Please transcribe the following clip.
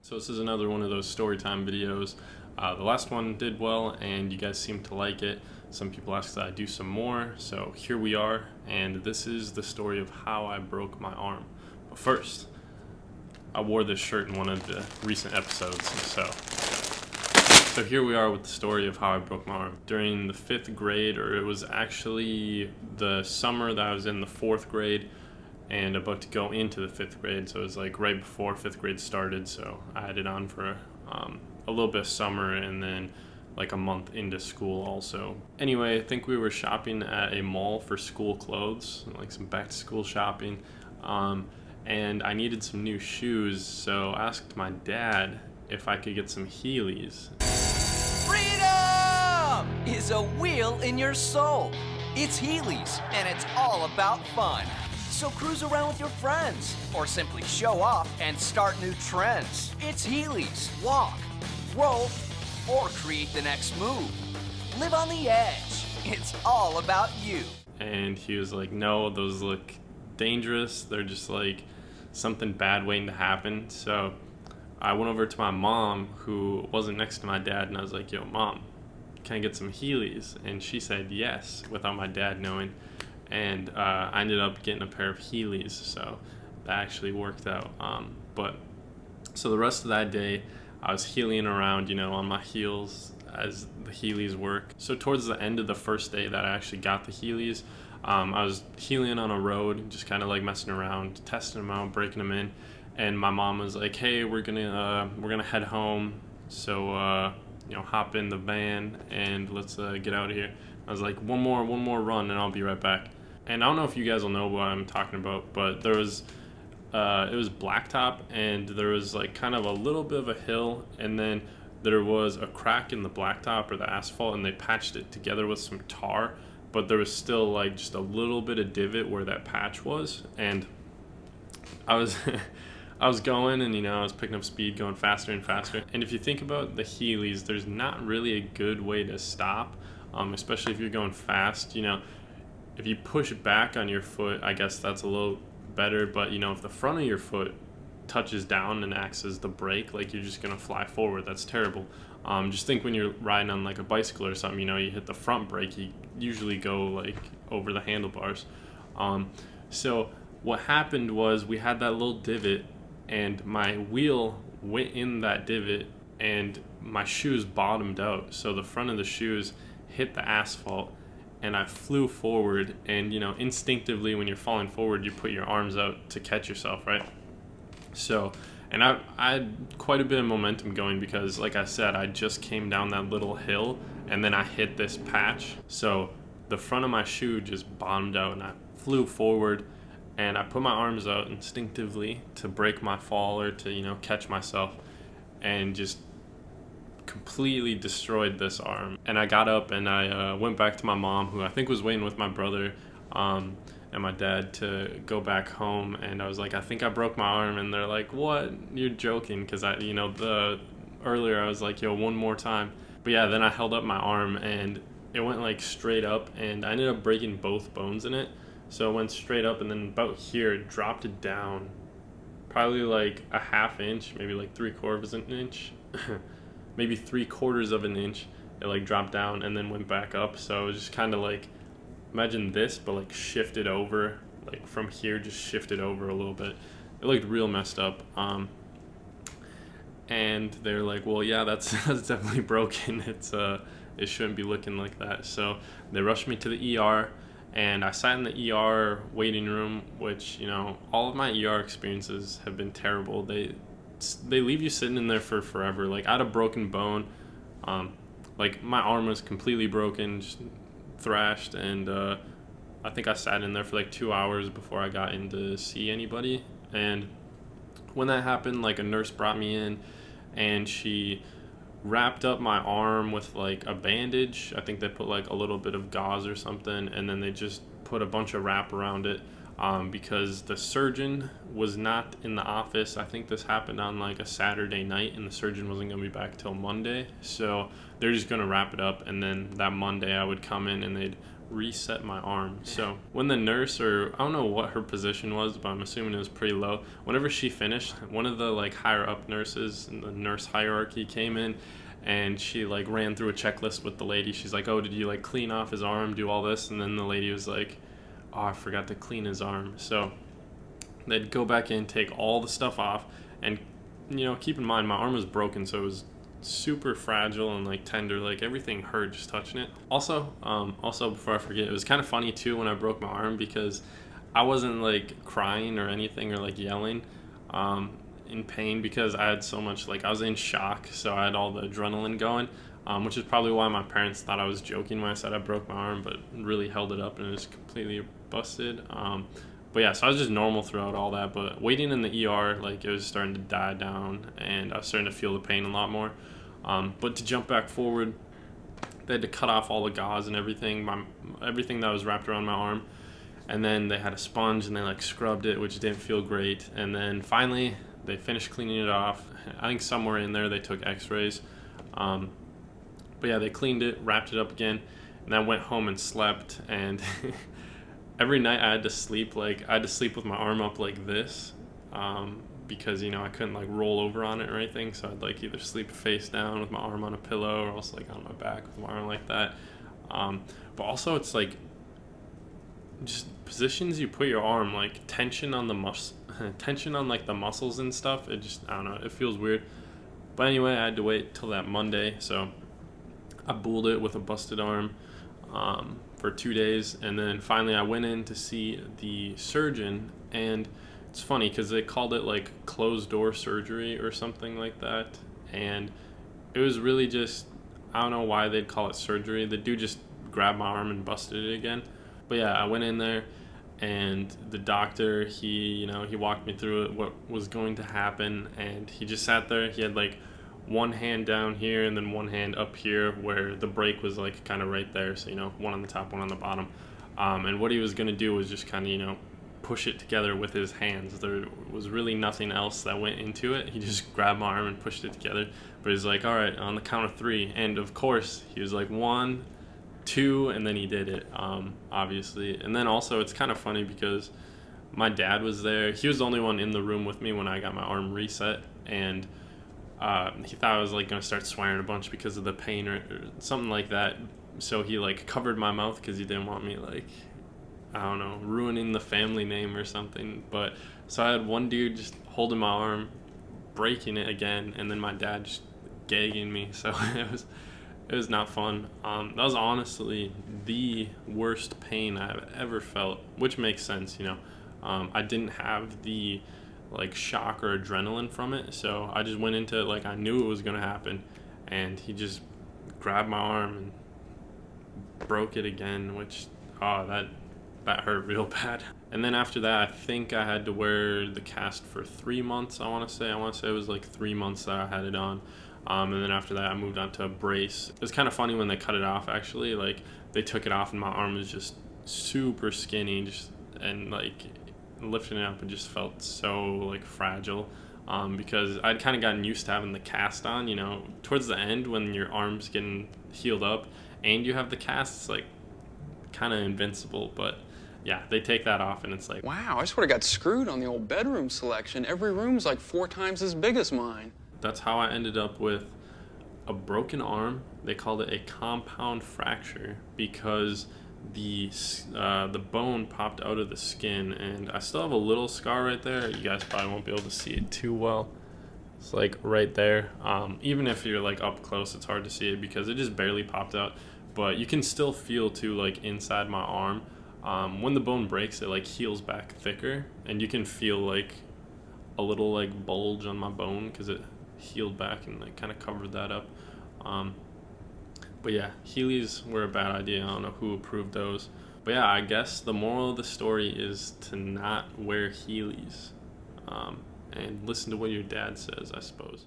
So this is another one of those story time videos. The last one did well and you guys seem to like it. Some people asked that I do some more, so here we are, and this is the story of how I broke my arm. But first, I wore this shirt in one of the recent episodes, so here we are with the story of how I broke my arm. During the 5th grade, or it was actually the summer that I was in the 4th grade, and about to go into the 5th grade, so it was like right before 5th grade started, so I had it on for a little bit of summer and then like a month into school also. Anyway, I think we were shopping at a mall for school clothes, like some back to school shopping, and I needed some new shoes, so I asked my dad if I could get some Heelys. Freedom is a wheel in your soul. It's Heelys, and it's all about fun. So cruise around with your friends, or simply show off and start new trends. It's Heelys. Walk, roll, or create the next move. Live on the edge. It's all about you. And he was like, no, those look dangerous. They're just like something bad waiting to happen. So I went over to my mom, who wasn't next to my dad, and I was like, yo, Mom, can I get some Heelys? And she said yes, without my dad knowing. And I ended up getting a pair of Heelys, so that actually worked out. So the rest of that day, I was heeling around, on my heels as the Heelys work. So towards the end of the first day that I actually got the Heelys, I was heeling on a road, just kind of like messing around, testing them out, breaking them in. And my mom was like, "Hey, we're gonna head home, so hop in the van and let's get out of here." I was like, one more run, and I'll be right back. And I don't know if you guys will know what I'm talking about, but there was, it was blacktop, and there was like kind of a little bit of a hill, and then there was a crack in the blacktop or the asphalt, and they patched it together with some tar, but there was still like just a little bit of divot where that patch was, and I was I was going, and I was picking up speed, going faster and faster. And if you think about the Heelys, there's not really a good way to stop, especially if you're going fast. If you push back on your foot, I guess that's a little better, but if the front of your foot touches down and acts as the brake, like you're just gonna fly forward. That's terrible. Just think when you're riding on like a bicycle or something, you hit the front brake, you usually go like over the handlebars. So what happened was we had that little divot, and my wheel went in that divot, and my shoes bottomed out. So the front of the shoes hit the asphalt, and I flew forward, and instinctively when you're falling forward, you put your arms out to catch yourself, right? So, and I had quite a bit of momentum going because, like I said, I just came down that little hill, and then I hit this patch. So the front of my shoe just bottomed out, and I flew forward, and I put my arms out instinctively to break my fall or to catch myself, and just completely destroyed this arm. And I got up and I went back to my mom, who I think was waiting with my brother and my dad to go back home, and I was like, I think I broke my arm. And they're like, what? You're joking? Because earlier I was like, yo, one more time. But yeah, then I held up my arm, and it went like straight up, and I ended up breaking both bones in it. So it went straight up, and then about here it dropped it down probably like a ½ inch, maybe like 3/4 of an inch maybe 3/4 of an inch. It like dropped down and then went back up. So it was just kind of like, imagine this, but like shifted over, like from here, just shifted over a little bit. It looked real messed up. And they're like, well, yeah, that's definitely broken. It shouldn't be looking like that. So they rushed me to the ER, and I sat in the ER waiting room, which, all of my ER experiences have been terrible. They leave you sitting in there for forever. Like, I had a broken bone. Like, my arm was completely broken, just thrashed, and I think I sat in there for like 2 hours before I got in to see anybody. And when that happened, like, a nurse brought me in, and she wrapped up my arm with like a bandage. I think they put like a little bit of gauze or something, and then they just put a bunch of wrap around it. Because the surgeon was not in the office. I think this happened on like a Saturday night, and the surgeon wasn't going to be back till Monday. So they're just going to wrap it up, and then that Monday I would come in and they'd reset my arm. So when the nurse, or I don't know what her position was, but I'm assuming it was pretty low, whenever she finished, one of the like higher up nurses in the nurse hierarchy came in, and she like ran through a checklist with the lady. She's like, oh, did you like clean off his arm, do all this? And then the lady was like, oh, I forgot to clean his arm. So they'd go back in, take all the stuff off, and keep in mind my arm was broken, so it was super fragile and like tender, like everything hurt just touching it. Also before I forget, it was kind of funny too when I broke my arm, because I wasn't like crying or anything or like yelling in pain, because I had so much, like I was in shock, so I had all the adrenaline going, which is probably why my parents thought I was joking when I said I broke my arm, but really held it up and it was completely busted. But yeah, so I was just normal throughout all that, but waiting in the ER, like it was starting to die down and I was starting to feel the pain a lot more. But to jump back forward, they had to cut off all the gauze and everything, everything that was wrapped around my arm. And then they had a sponge and they like scrubbed it, which didn't feel great. And then finally they finished cleaning it off. I think somewhere in there they took x-rays. But yeah, they cleaned it, wrapped it up again, and I went home and slept. And every night I had to sleep with my arm up like this, because I couldn't like roll over on it or anything, so I'd like either sleep face down with my arm on a pillow or else like on my back with my arm like that. But also it's like just positions you put your arm, like tension on like the muscles and stuff, it just, I don't know, it feels weird. But anyway, I had to wait till that Monday, so I bulled it with a busted arm for 2 days, and then finally I went in to see the surgeon. And it's funny because they called it like closed door surgery or something like that, and it was really just, I don't know why they'd call it surgery. The dude just grabbed my arm and busted it again. But yeah, I went in there, and the doctor, he walked me through it, what was going to happen, and he just sat there. He had like one hand down here and then one hand up here where the break was like kind of right there, so one on the top, one on the bottom, and what he was going to do was just kind of push it together with his hands. There was really nothing else that went into it. He just grabbed my arm and pushed it together. But he's like, all right, on the count of 3, and of course he was like 1, 2, and then he did it, obviously. And then also it's kind of funny because my dad was there. He was the only one in the room with me when I got my arm reset, and he thought I was like gonna start swearing a bunch because of the pain or something like that, so he like covered my mouth because he didn't want me like, I don't know, ruining the family name or something. But so I had one dude just holding my arm, breaking it again, and then my dad just gagging me. So it was not fun. That was honestly the worst pain I've ever felt, which makes sense. I didn't have the like shock or adrenaline from it, so I just went into it like I knew it was gonna happen, and he just grabbed my arm and broke it again, which that hurt real bad. And then after that, I think I had to wear the cast for 3 months. I want to say it was like 3 months that I had it on. And then after that, I moved on to a brace. It was kind of funny when they cut it off, actually. Like, they took it off and my arm was just super skinny, and like lifting it up, it just felt so like fragile. Because I'd kind of gotten used to having the cast on, towards the end when your arm's getting healed up and you have the cast, it's like kind of invincible. But yeah, they take that off and it's like, wow, I sort of got screwed on the old bedroom selection. Every room's like 4 times as big as mine. That's how I ended up with a broken arm. They called it a compound fracture because the bone popped out of the skin, and I still have a little scar right there. You guys probably won't be able to see it too well. It's like right there. Even if you're like up close, it's hard to see it because it just barely popped out. But you can still feel too, like inside my arm, when the bone breaks, it like heals back thicker, and you can feel like a little like bulge on my bone because it healed back and like kind of covered that up. But yeah, Heelys were a bad idea. I don't know who approved those. But yeah, I guess the moral of the story is to not wear Heelys, and listen to what your dad says, I suppose.